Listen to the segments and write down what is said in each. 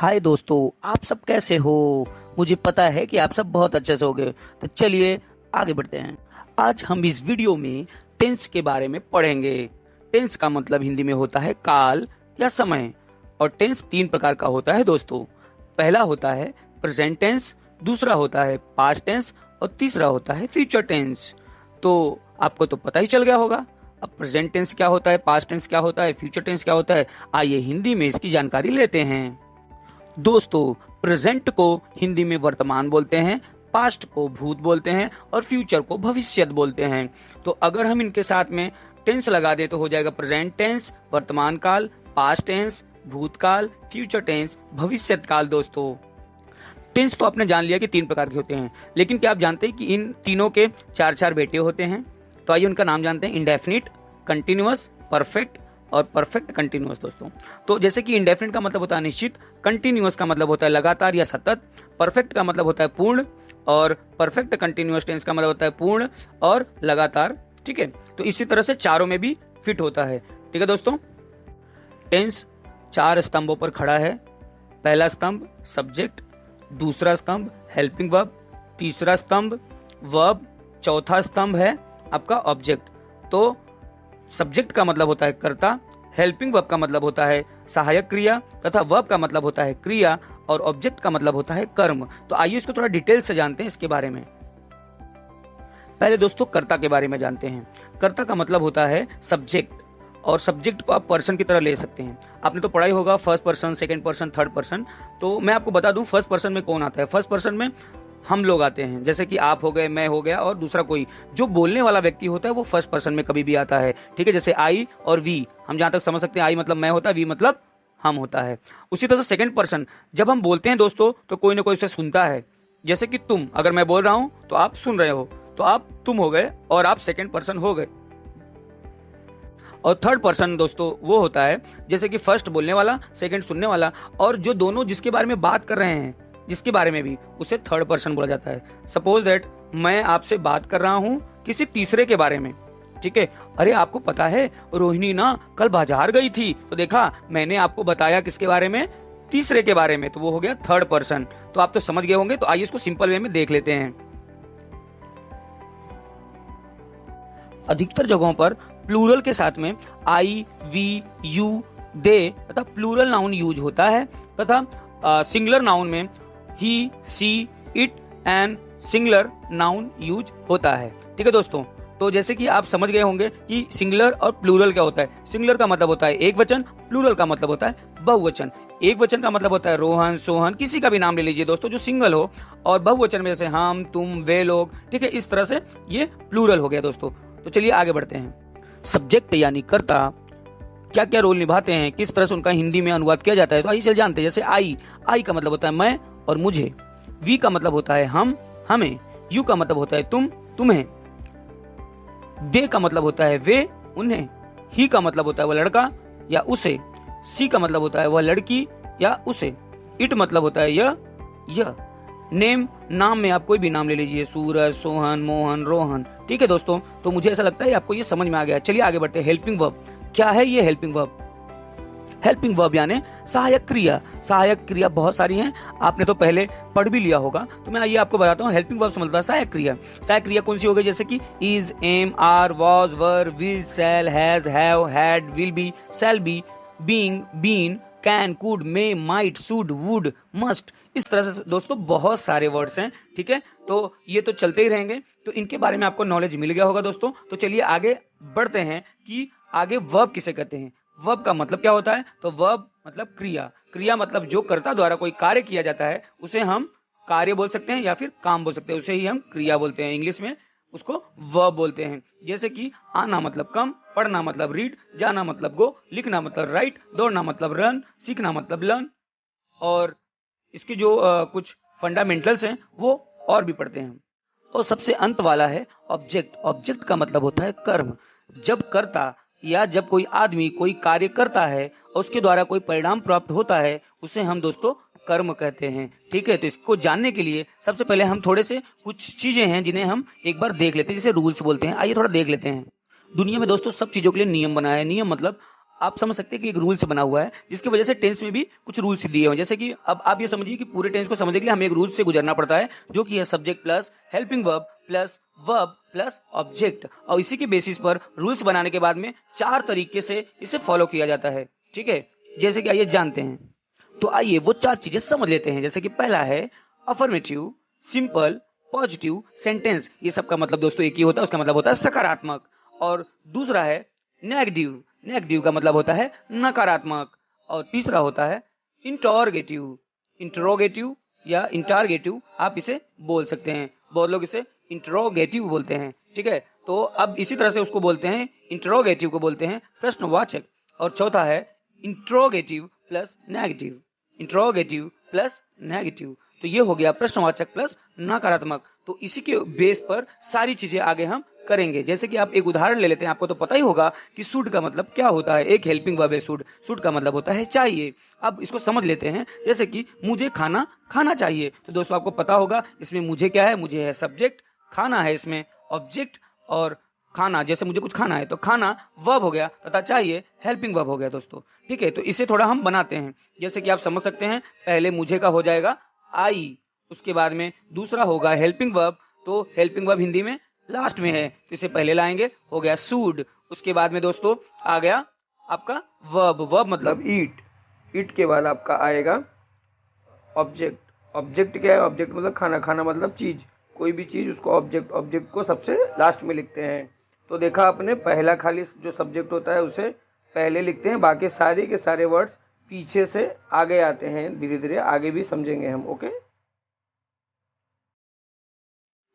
हाय दोस्तों, आप सब कैसे हो। मुझे पता है कि आप सब बहुत अच्छे से होंगे। तो चलिए आगे बढ़ते हैं। आज हम इस वीडियो में टेंस के बारे में पढ़ेंगे। टेंस का मतलब हिंदी में होता है काल या समय। और टेंस 3 प्रकार का होता है दोस्तों। पहला होता है प्रेजेंट टेंस, दूसरा होता है पास्ट टेंस और तीसरा होता है फ्यूचर टेंस। तो आपको तो पता ही चल गया होगा अब प्रेजेंट टेंस क्या होता है, पास्ट टेंस क्या होता है, फ्यूचर टेंस क्या होता है। आइए हिंदी में इसकी जानकारी लेते हैं। दोस्तों, प्रेजेंट को हिंदी में वर्तमान बोलते हैं, पास्ट को भूत बोलते हैं और फ्यूचर को भविष्य बोलते हैं। तो अगर हम इनके साथ में टेंस लगा दे तो हो जाएगा प्रेजेंट टेंस वर्तमान काल, पास्ट टेंस भूतकाल, फ्यूचर टेंस भविष्य काल। दोस्तों, टेंस तो आपने जान लिया कि 3 प्रकार के होते हैं, लेकिन क्या आप जानते हैं कि इन तीनों के 4 बेटे होते हैं। तो आइए उनका नाम जानते हैं। इंडेफिनिट, कंटिन्यूअस, परफेक्ट और परफेक्ट कंटिन्यूअस। दोस्तों, तो जैसे कि इंडेफिनिट का मतलब होता है निश्चित, कंटिन्यूअस का मतलब होता है लगातार या सतत, परफेक्ट का मतलब होता है पूर्ण और परफेक्ट कंटिन्यूअस टेंस का मतलब होता है पूर्ण और लगातार। ठीक है, तो इसी तरह से चारों में भी फिट होता है। ठीक है दोस्तों, टेंस 4 स्तंभों पर खड़ा है। पहला स्तंभ सब्जेक्ट, दूसरा स्तंभ हेल्पिंग वर्ब, तीसरा स्तंभ वर्ब, चौथा स्तंभ है आपका ऑब्जेक्ट। तो सब्जेक्ट का मतलब होता है कर्ता, हेल्पिंग वर्ब का मतलब होता है सहायक क्रिया तथा वर्ब का मतलब होता है क्रिया और ऑब्जेक्ट का मतलब होता है कर्म। तो आइए इसको थोड़ा डिटेल से जानते हैं इसके बारे में। पहले दोस्तों कर्ता के बारे में जानते हैं। कर्ता का मतलब होता है सब्जेक्ट, और सब्जेक्ट को आप पर्सन की तरह ले सकते हैं। आपने तो पढ़ा ही होगा first person, second person, third person. तो मैं आपको बता दूं फर्स्ट पर्सन में कौन आता है। फर्स्ट पर्सन में हम लोग आते हैं, जैसे कि आप हो गए, मैं हो गया और दूसरा कोई जो बोलने वाला व्यक्ति होता है वो फर्स्ट पर्सन में कभी भी आता है। ठीक है, जैसे आई और वी हम जहां तक समझ सकते हैं, आई मतलब मैं होता है, वी मतलब हम होता है। उसी तरह से सेकंड पर्सन जब हम बोलते हैं दोस्तों तो कोई ना कोई उसे सुनता है। जैसे कि तुम, अगर मैं बोल रहा हूं तो आप सुन रहे हो, तो आप तुम हो गए और आप सेकंड पर्सन हो गए। और थर्ड पर्सन दोस्तों वो होता है जैसे कि फर्स्ट बोलने वाला, सेकंड सुनने वाला, और जो दोनों जिसके बारे में बात कर रहे हैं, जिसके बारे में भी, उसे थर्ड पर्सन बोला जाता है। सपोज दैट मैं आपसे बात कर रहा हूं किसी तीसरे के बारे में। ठीक है, अरे आपको पता है रोहिणी ना कल बाजार गई थी, तो देखा मैंने आपको बताया किसके बारे में, तीसरे के बारे में, तो वो हो गया थर्ड पर्सन। तो आप तो समझ गए होंगे। तो आइए इसको सिंपल वे में देख लेते हैं। अधिकतर जगहों पर प्लूरल के साथ में आई, वी, यू, दे तथा प्लूरल नाउन यूज होता है तथा सिंगुलर नाउन में he, she, it and singular noun use होता है। ठीक है दोस्तों, तो जैसे कि आप समझ गए होंगे कि सिंगुलर और प्लूरल क्या होता है। सिंगुलर का मतलब होता है एक वचन, प्लूरल का मतलब होता है बहुवचन। एक वचन का मतलब होता है रोहन, सोहन, किसी का भी नाम ले लीजिए दोस्तों जो सिंगल हो, और बहुवचन में जैसे हम, तुम, वे लोग। ठीक है, इस तरह से ये प्लूरल हो गया दोस्तों। तो चलिए आगे बढ़ते हैं। सब्जेक्ट यानी कर्ता क्या क्या रोल निभाते हैं, किस तरह से उनका हिंदी में अनुवाद किया जाता है, तो आइए चल जानते हैं। जैसे आई का मतलब होता है मैं और मुझे, वी का मतलब होता है हम, हमें, यू का मतलब होता है तुम, तुम्हें, दे का मतलब होता है वे, उन्हें, ही का मतलब होता है वह लड़का या उसे, सी का मतलब होता है वह लड़की या उसे, इट मतलब होता है यह। नेम, नाम में आप कोई भी नाम ले लीजिए, सूरज, सोहन, मोहन, रोहन। ठीक है दोस्तों, तो मुझे ऐसा लगता है आपको ये समझ में आ गया। चलिए आगे बढ़ते हैं। हेल्पिंग वर्ब क्या है ये हेल्पिंग वर्ब? हेल्पिंग वर्ब यानी सहायक क्रिया। सहायक क्रिया बहुत सारी हैं, आपने तो पहले पढ़ भी लिया होगा, तो मैं आइए आपको बताता हूँ। हेल्पिंग वर्ब से मतलब सहायक क्रिया। सहायक क्रिया कौन सी हो गई? जैसे कि is, am, are, was, were, will, shall, has, have, had, will be, shall be, being, been, can, could, may, might, should, would, must. इस तरह से दोस्तों बहुत सारे वर्ड्स हैं। ठीक है, तो ये तो चलते ही रहेंगे, तो इनके बारे में आपको नॉलेज मिल गया होगा दोस्तों। तो चलिए आगे बढ़ते हैं कि आगे वर्ब किसे कहते हैं। वर्ब का मतलब क्या होता है? तो वर्ब मतलब क्रिया। क्रिया मतलब जो कर्ता द्वारा कोई कार्य किया जाता है उसे हम कार्य बोल सकते हैं या फिर काम बोल सकते हैं, उसे ही हम क्रिया बोलते हैं। इंग्लिश में उसको वर्ब बोलते हैं। जैसे कि आना मतलब कम, पढ़ना मतलब रीड, जाना मतलब गो, लिखना मतलब राइट, दौड़ना मतलब रन, सीखना मतलब लर्न, और इसकी जो कुछ फंडामेंटल्स हैं वो और भी पढ़ते हैं। और सबसे अंत वाला है ऑब्जेक्ट। ऑब्जेक्ट का मतलब होता है कर्म। जब कर्ता या जब कोई आदमी कोई कार्य करता है और उसके द्वारा कोई परिणाम प्राप्त होता है उसे हम दोस्तों कर्म कहते हैं। ठीक है, तो इसको जानने के लिए सबसे पहले हम थोड़े से कुछ चीजें हैं जिन्हें हम एक बार देख लेते हैं, जिसे रूल्स बोलते हैं। आइए थोड़ा देख लेते हैं। दुनिया में दोस्तों सब चीजों के लिए नियम बनाया है। नियम मतलब आप समझ सकते हैं कि एक रूल से बना हुआ है, जिसकी वजह से टेंस में भी कुछ रूल्स दिए हुए हैं। जैसे कि अब आप ये समझिए कि पूरे टेंस को समझने के लिए हमें एक रूल से गुजरना पड़ता है, जो कि है subject plus helping verb plus verb plus object, और इसी के बेसिस पर रूल्स बनाने के बाद में 4 तरीके से इसे फॉलो किया जाता है। ठीक है, जैसे कि आइए जानते हैं। तो आइए वो 4 चीजें समझ लेते हैं। जैसे कि पहला है अफर्मेटिव, सिंपल, पॉजिटिव, सेंटेंस। ये सब का मतलब दोस्तों एक ही होता है, उसका मतलब होता है सकारात्मक। और दूसरा है नेगेटिव, नेगेटिव का मतलब होता है नकारात्मक। और तीसरा होता है इंटरोगेटिव, इंटरोगेटिव या इंटारगेटिव आप इसे बोल सकते हैं, बहुत लोग इसे इंटरोगेटिव बोलते हैं। ठीक है, तो अब इसी तरह से उसको बोलते हैं, इंटरोगेटिव को बोलते हैं प्रश्नवाचक। और चौथा है interrogative plus negative, interrogative plus negative. तो ये हो गया प्रश्नवाचक प्लस नकारात्मक। तो इसी के बेस पर सारी चीजें आगे हम करेंगे। जैसे कि आप एक उदाहरण ले लेते हैं, आपको तो पता ही होगा कि शुड का मतलब क्या होता है। एक हेल्पिंग वर्ब है शुड, शुड का मतलब होता है चाहिए। अब इसको समझ लेते हैं। जैसे कि मुझे खाना खाना चाहिए, तो दोस्तों आपको पता होगा इसमें मुझे क्या है, मुझे है सब्जेक्ट, खाना है इसमें ऑब्जेक्ट, और खाना जैसे मुझे कुछ खाना है तो खाना वर्ब हो गया तथा चाहिए हेल्पिंग वर्ब हो गया दोस्तों। ठीक है, तो इसे थोड़ा हम बनाते हैं। जैसे कि आप समझ सकते हैं, पहले मुझे का हो जाएगा आई, उसके बाद में दूसरा होगा हेल्पिंग वर्ब, तो हेल्पिंग वर्ब हिंदी में लास्ट में है, तो इसे पहले लाएंगे, हो गया सूड। उसके बाद में दोस्तों आ गया आपका वर्ब, वर्ब मतलब ईट, ईट के बाद आपका आएगा ऑब्जेक्ट, ऑब्जेक्ट क्या है, ऑब्जेक्ट मतलब खाना, खाना मतलब चीज, कोई भी चीज उसको ऑब्जेक्ट, ऑब्जेक्ट को सबसे लास्ट में लिखते हैं। तो देखा आपने, पहला खाली जो सब्जेक्ट होता है उसे पहले लिखते हैं, बाकी सारे के सारे वर्ड्स पीछे से आगे आते हैं, धीरे धीरे आगे भी समझेंगे हम। ओके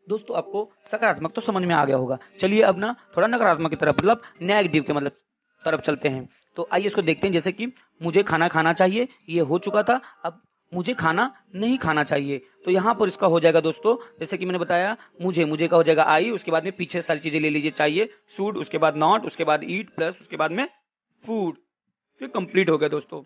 दोस्तों, आपको सकारात्मक तो समझ में आ गया होगा। चलिए अब ना थोड़ा नकारात्मक की तरफ, मतलब नेगेटिव के मतलब तरफ चलते हैं। तो आइए इसको देखते हैं। जैसे कि मुझे खाना खाना चाहिए, ये हो चुका था। अब मुझे खाना नहीं खाना चाहिए, तो यहाँ पर इसका हो जाएगा दोस्तों, जैसे कि मैंने बताया, मुझे, मुझे का हो जाएगा आई, उसके बाद में पीछे सारी चीजें ले लीजिए, चाहिए शुड, उसके बाद नॉट, उसके बाद ईट, प्लस उसके बाद में फूड। ये कंप्लीट हो गया दोस्तों।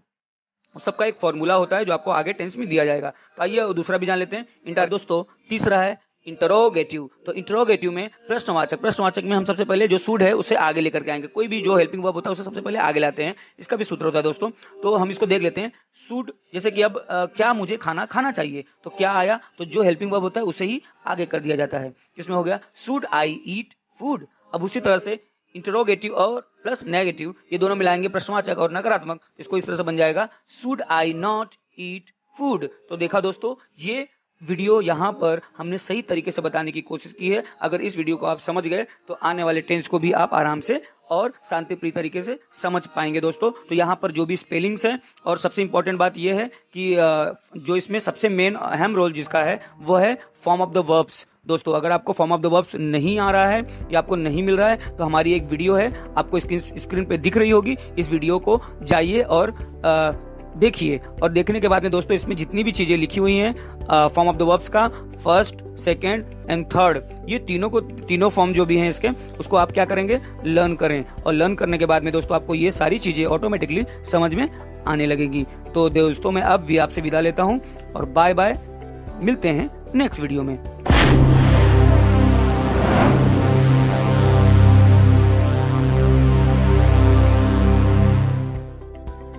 सबका एक फॉर्मूला होता है जो आपको आगे टेंस में दिया जाएगा। तो आइए दूसरा भी जान लेते हैं। इंटर दोस्तों तीसरा है इंटरोगेटिव। तो इंटरोगेटिव में प्रश्नवाचक, प्रश्नवाचक में हम सबसे पहले जो शुड है उसे आगे लेकर के आएंगे। कोई भी जो हेल्पिंग वर्ब होता है उसे सबसे पहले आगे लाते हैं, इसका भी सूत्र होता है दोस्तों। तो हम इसको देख लेते हैं। शुड, जैसे कि अब क्या मुझे खाना खाना चाहिए, तो क्या आया, तो जो हेल्पिंग वर्ब होता है उसे ही आगे कर दिया जाता है। इसमें हो गया शुड आई ईट फूड। अब उसी तरह से इंटरोगेटिव और प्लस नेगेटिव ये दोनों मिलाएंगे, प्रश्नवाचक और नकारात्मक, इसको इस तरह से बन जाएगा should I not eat food. तो देखा दोस्तों, ये वीडियो यहाँ पर हमने सही तरीके से बताने की कोशिश की है। अगर इस वीडियो को आप समझ गए तो आने वाले टेंस को भी आप आराम से और शांतिप्रिय तरीके से समझ पाएंगे दोस्तों। तो यहाँ पर जो भी स्पेलिंग्स हैं, और सबसे इंपॉर्टेंट बात यह है कि जो इसमें सबसे मेन अहम रोल जिसका है वो है फॉर्म ऑफ द वर्ब्स। दोस्तों अगर आपको फॉर्म ऑफ द वर्ब्स नहीं आ रहा है या आपको नहीं मिल रहा है, तो हमारी एक वीडियो है, आपको स्क्रीन पे दिख रही होगी। इस वीडियो को जाइए और देखिए, और देखने के बाद में दोस्तों इसमें जितनी भी चीजें लिखी हुई हैं फॉर्म ऑफ द वर्ब्स का, फर्स्ट, सेकंड एंड थर्ड, ये तीनों फॉर्म जो भी हैं इसके, उसको आप क्या करेंगे, लर्न करें। और लर्न करने के बाद में दोस्तों आपको ये सारी चीजें ऑटोमेटिकली समझ में आने लगेगी। तो दोस्तों मैं अब भी आपसे विदा लेता हूँ और बाय बाय, मिलते हैं नेक्स्ट वीडियो में।